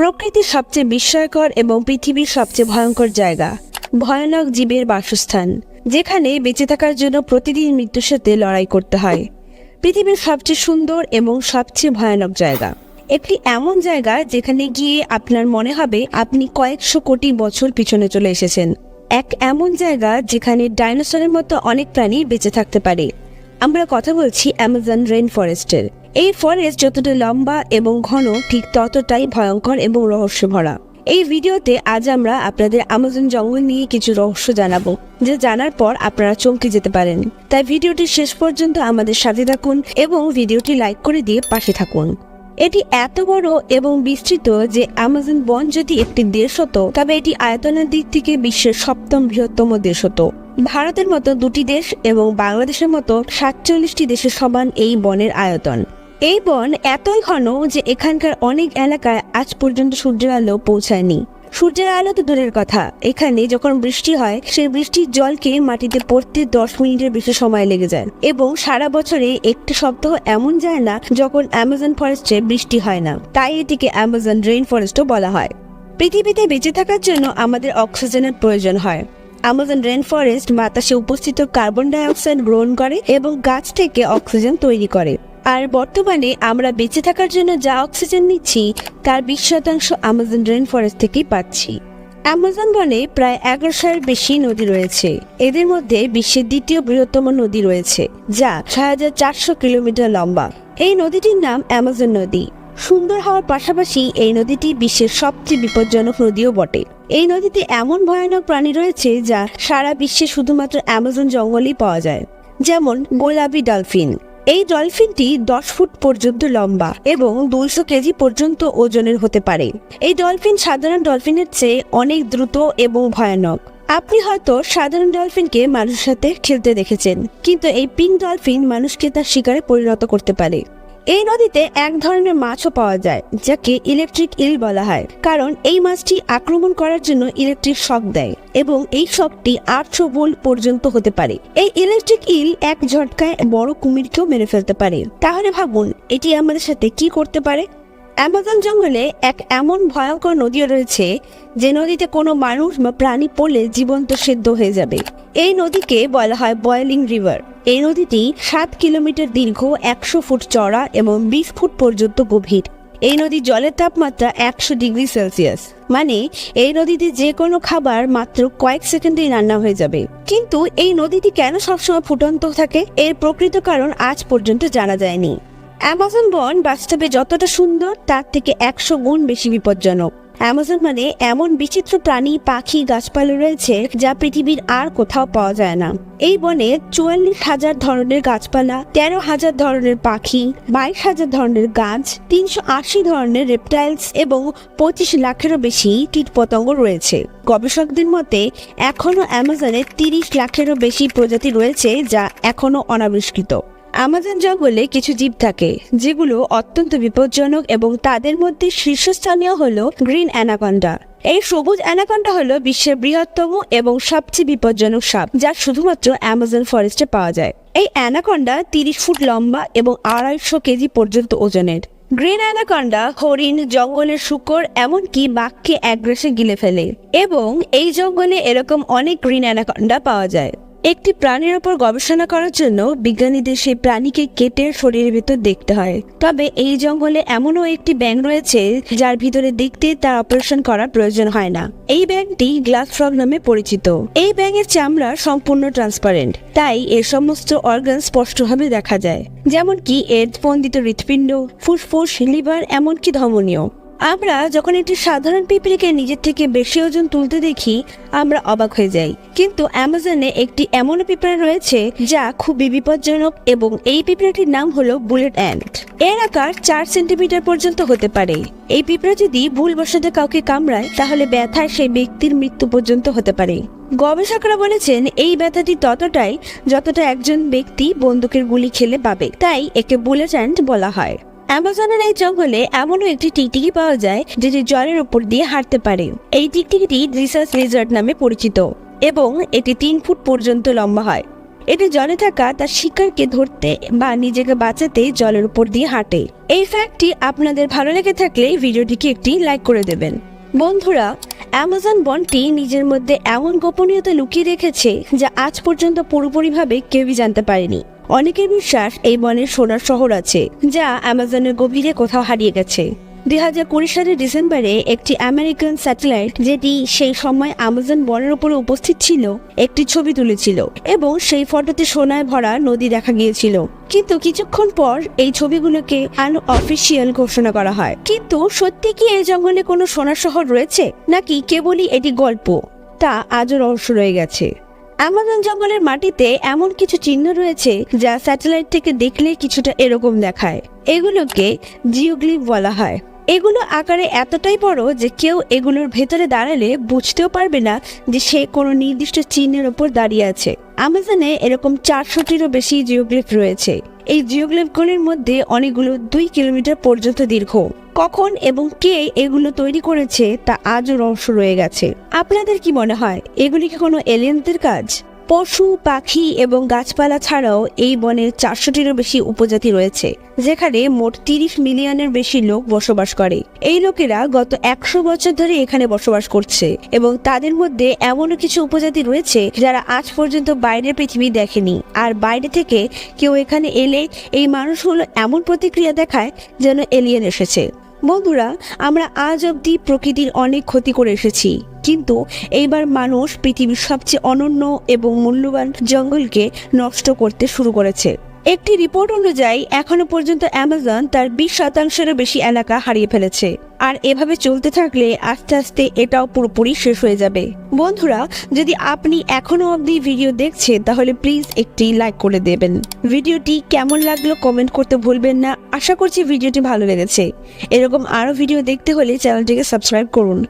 প্রকৃতির সবচেয়ে বিস্ময়কর এবং পৃথিবীর সবচেয়ে ভয়ঙ্কর জায়গা, ভয়ানক জীবের বাসস্থান, যেখানে বেঁচে থাকার জন্য প্রতিদিন মৃত্যুর সাথে লড়াই করতে হয়। পৃথিবীর সবচেয়ে সুন্দর এবং সবচেয়ে ভয়ানক জায়গা, একটি এমন জায়গা যেখানে গিয়ে আপনার মনে হবে আপনি কয়েকশো কোটি বছর পিছনে চলে এসেছেন। এক এমন জায়গা যেখানে ডাইনোসরের মতো অনেক প্রাণী বেঁচে থাকতে পারে। আমরা কথা বলছি অ্যামাজন রেইন ফরেস্টের। এই ফরেস্ট যতটা লম্বা এবং ঘন, ঠিক ততটাই ভয়ঙ্কর এবং রহস্য ভরা। এই ভিডিওতে আজ আমরা আপনাদের অ্যামাজন জঙ্গল নিয়ে কিছু রহস্য জানাবো, যা জানার পর আপনারা চমকে যেতে পারেন। তাই ভিডিওটি শেষ পর্যন্ত আমাদের সাথে থাকুন এবং ভিডিওটি লাইক করে দিয়ে পাশে থাকুন। এটি এত বড় এবং বিস্তৃত যে অ্যামাজন বন যদি একটি দেশ হতো, তবে এটি আয়তনের দিক থেকে বিশ্বের সপ্তম বৃহত্তম দেশ হতো। ভারতের মতো দুটি দেশ এবং বাংলাদেশের মতো 47টি দেশের সমান এই বনের আয়তন। এই বন এতই ঘন যে এখানকার অনেক এলাকায় আজ পর্যন্ত সূর্যের আলো পৌঁছায়নি। সূর্যের আলো তো দূরের কথা, এখানে যখন বৃষ্টি হয় সেই বৃষ্টির জলকে মাটিতে পড়তে 10 মিনিটের বেশি সময় লেগে যায় এবং সারা বছরে একটি সপ্তাহ এমন যায় না যখন অ্যামাজন ফরেস্টে বৃষ্টি হয় না। তাই এটিকে অ্যামাজন রেইন ফরেস্টও বলা হয়। পৃথিবীতে বেঁচে থাকার জন্য আমাদের অক্সিজেনের প্রয়োজন হয়। অ্যামাজন রেইন ফরেস্ট বাতাসে উপস্থিত কার্বন ডাই অক্সাইড গ্রহণ করে এবং গাছ থেকে অক্সিজেন তৈরি করে। আর বর্তমানে আমরা বেঁচে থাকার জন্য যা অক্সিজেন নিচ্ছি তার 20% অ্যামাজন রেইন ফরেস্ট থেকেই পাচ্ছি। অ্যামাজন বনে প্রায় 1100-এর বেশি নদী রয়েছে। এদের মধ্যে বিশ্বের দ্বিতীয় বৃহত্তম নদী রয়েছে, যা 6400 কিলোমিটার লম্বা। এই নদীটির নাম অ্যামাজন নদী। সুন্দর হওয়ার পাশাপাশি এই নদীটি বিশ্বের সবচেয়ে বিপজ্জনক নদীও বটে। এই নদীতে এমন ভয়ানক প্রাণী রয়েছে যা সারা বিশ্বে শুধুমাত্র অ্যামাজন জঙ্গলেই পাওয়া যায়, যেমন গোলাপি ডলফিন। এই ডলফিনটি 10 ফুট পর্যন্ত লম্বা এবং 200 কেজি পর্যন্ত ওজনের হতে পারে। এই ডলফিন সাধারণ ডলফিনের চেয়ে অনেক দ্রুত এবং ভয়ানক। আপনি হয়তো সাধারণ ডলফিনকে মানুষের সাথে খেলতে দেখেছেন, কিন্তু এই পিঙ্ক ডলফিন মানুষকে তার শিকারে পরিণত করতে পারে। এই নদীতে এক ধরনের মাছও পাওয়া যায় যাকে ইলেকট্রিক ইল বলা হয়, কারণ এই মাছটি আক্রমণ করার জন্য ইলেকট্রিক শক দেয় এবং এই শকটি 800 ভোল্ট পর্যন্ত হতে পারে। এই ইলেকট্রিক ইল এক ঝটকায় বড় কুমিরকেও মেরে ফেলতে পারে। তাহলে ভাবুন এটি আমাদের সাথে কি করতে পারে। অ্যামাজন জঙ্গলে এক এমন ভয়ঙ্কর নদীও রয়েছে যে নদীতে কোনো মানুষ বা প্রাণী পড়লে জীবন্ত সেদ্ধ হয়ে যাবে। এই নদীকে বলা হয় বয়েলিং রিভার। এই নদীটি 7 কিলোমিটার দীর্ঘ, 100 ফুট চওড়া এবং 20 ফুট পর্যন্ত গভীর। এই নদীর জলের তাপমাত্রা 100 ডিগ্রি সেলসিয়াস, মানে এই নদীতে যে কোনো খাবার মাত্র কয়েক সেকেন্ডেই রান্না হয়ে যাবে। কিন্তু এই নদীটি কেন সবসময় ফুটন্ত থাকে, এর প্রকৃত কারণ আজ পর্যন্ত জানা যায়নি। অ্যামাজন বন বাস্তবে যতটা সুন্দর তার থেকে 100 গুণ বেশি বিপজ্জনক। অ্যামাজন মানে এমন বিচিত্র প্রাণী, পাখি, গাছপালা রয়েছে যা পৃথিবীর আর কোথাও পাওয়া যায় না। এই বনে 44,000 ধরনের গাছপালা, 13,000 ধরনের পাখি, 22,000 ধরনের গাছ, 380 ধরনের রেপটাইলস এবং 25 লাখেরও বেশি কীটপতঙ্গ রয়েছে। গবেষকদের মতে এখনো অ্যামাজনে 30 লাখেরও বেশি প্রজাতি রয়েছে যা এখনো অনাবিষ্কৃত। অ্যামাজন জঙ্গলে কিছু জীব থাকে যেগুলো অত্যন্ত বিপজ্জনক এবং তাদের মধ্যে শীর্ষস্থানীয় হলো গ্রিন অ্যানাকন্ডা। এই সবুজ অ্যানাকন্ডা হলো বিশ্বের বৃহত্তম এবং সবচেয়ে বিপজ্জনক সাপ, যা শুধুমাত্র অ্যামাজন ফরেস্টে পাওয়া যায়। এই অ্যানাকন্ডা 30 ফুট লম্বা এবং 250 কেজি পর্যন্ত ওজনের। গ্রিন অ্যানাকন্ডা হরিণ, জঙ্গলের শূকর, এমনকি বাঘকে একগ্রাসে গিলে ফেলে এবং এই জঙ্গলে এরকম অনেক গ্রিন অ্যানাকন্ডা পাওয়া যায়। একটি প্রাণীর উপর গবেষণা করার জন্য বিজ্ঞানীদের সেই প্রাণীকে কেটে শরীরের ভিতর দেখতে হয়। তবে এই জঙ্গলে এমনও একটি ব্যাঙ রয়েছে যার ভিতরে দেখতে তার অপারেশন করার প্রয়োজন হয় না। এই ব্যাঙটি গ্লাস ফ্রগ নামে পরিচিত। এই ব্যাঙের চামড়া সম্পূর্ণ ট্রান্সপারেন্ট, তাই এর সমস্ত অর্গান স্পষ্টভাবে দেখা যায়, যেমন কি এর স্পন্দিত হৃৎপিণ্ড, ফুসফুস, লিভার, এমনকি ধমনীয়। আমরা যখন একটি সাধারণ পিঁপড়েকে নিজের থেকে বেশি ওজন তুলতে দেখি আমরা অবাক হয়ে যাই, কিন্তু অ্যামাজনে একটি এমন পিঁপড়া রয়েছে যা খুবই বিপজ্জনক এবং এই পিঁপড়াটির নাম হলো বুলেট অ্যান্ট। এর আকার 4 সেন্টিমিটার পর্যন্ত হতে পারে। এই পিঁপড়া যদি ভুলবশত কাউকে কামড়ায় তাহলে ব্যথায় সেই ব্যক্তির মৃত্যু পর্যন্ত হতে পারে। গবেষকরা বলেছেন এই ব্যথাটি ততটাই যতটা একজন ব্যক্তি বন্দুকের গুলি খেলে পাবে, তাই একে বুলেট অ্যান্ট বলা হয়। অ্যামাজনের এই জঙ্গলে এমনও একটি টিকটিকি পাওয়া যায় যেটি জলের উপর দিয়ে হাঁটতে পারে। এই টিকটিকিটি রিসার্চ লিজার্ড নামে পরিচিত এবং এটি 3 ফুট পর্যন্ত লম্বা হয়। এটি জলে থাকা তার শিকারকে ধরতে বা নিজেকে বাঁচাতে জলের উপর দিয়ে হাঁটে। এই ফ্যাক্টটি আপনাদের ভালো লেগে থাকলে ভিডিওটিকে একটি লাইক করে দেবেন। বন্ধুরা, অ্যামাজন বনটি নিজের মধ্যে এমন গোপনীয়তা লুকিয়ে রেখেছে যা আজ পর্যন্ত পুরোপুরিভাবে কেউই জানতে পারেনি। অনেকের বিশ্বাস এই বনের সোনার শহর আছে যা অ্যামাজনের গভীরে কোথাও হারিয়ে গেছে। 2020 সালের ডিসেম্বরে একটি আমেরিকান স্যাটেলাইট, যেটি সেই সময় অ্যামাজন বনের উপরে উপস্থিত ছিল, একটি ছবি তুলেছিল এবং সেই ফটোতে সোনায় ভরা নদী দেখা গিয়েছিল। কিন্তু কিছুক্ষণ পর এই ছবিগুলোকে আনঅফিসিয়াল ঘোষণা করা হয়। কিন্তু সত্যি কি এই জঙ্গলে কোনো সোনার শহর রয়েছে, নাকি কেবলই এটি গল্প, তা আজও রহস্য রয়ে গেছে। অ্যামাজন জঙ্গলের মাটিতে এমন কিছু চিহ্ন রয়েছে যা স্যাটেলাইট থেকে দেখলে কিছুটা এরকম দেখায়। এগুলোকে জিওগ্লিফ বলা হয়। এগুলো আকারে এতটাই বড় যে কেউ এগুলোর ভেতরে দাঁড়ালে বুঝতেও পারবে না যে সে কোনো নির্দিষ্ট চিহ্নের ওপর দাঁড়িয়ে আছে। অ্যামাজনে এরকম 400টিরও বেশি জিওগ্লিফ রয়েছে। এই জিওগ্লিফগুলির মধ্যে অনেকগুলো 2 কিলোমিটার পর্যন্ত দীর্ঘ। কখন এবং কে এগুলো তৈরি করেছে তা আজও রহস্য রয়ে গেছে। আপনাদের কি মনে হয়, এগুলি কি কোনো এলিয়েনদের কাজ? পশু, পাখি এবং গাছপালা ছাড়াও এই বনের 400টিরও বেশি উপজাতি রয়েছে, যেখানে মোট 30 মিলিয়নের বেশি লোক বসবাস করে। এই লোকেরা গত 100 বছর ধরে এখানে বসবাস করছে এবং তাদের মধ্যে এমনও কিছু উপজাতি রয়েছে যারা আজ পর্যন্ত বাইরের পৃথিবী দেখেনি। আর বাইরে থেকে কেউ এখানে এলে এই মানুষগুলো এমন প্রতিক্রিয়া দেখায় যেন এলিয়েন এসেছে। বন্ধুরা, আমরা আজ অবধি প্রকৃতির অনেক ক্ষতি করে এসেছি, কিন্তু এইবার মানুষ পৃথিবীর সবচেয়ে অনন্য এবং মূল্যবান জঙ্গলকে নষ্ট করতে শুরু করেছে। একটি রিপোর্ট অনুযায়ী এখনো পর্যন্ত অ্যামাজন তার 20%-এরও বেশি এলাকা হারিয়ে ফেলেছে। আর এভাবে চলতে থাকলে আস্তে আস্তে এটাও পুরোপুরি শেষ হয়ে যাবে। বন্ধুরা, যদি আপনি এখনো অবধি ভিডিও দেখছেন তাহলে প্লিজ একটি লাইক করে দেবেন। ভিডিওটি কেমন লাগলো কমেন্ট করতে ভুলবেন না। আশা করছি ভিডিওটি ভালো লেগেছে। এরকম আরও ভিডিও দেখতে হলে চ্যানেলটিকে সাবস্ক্রাইব করুন।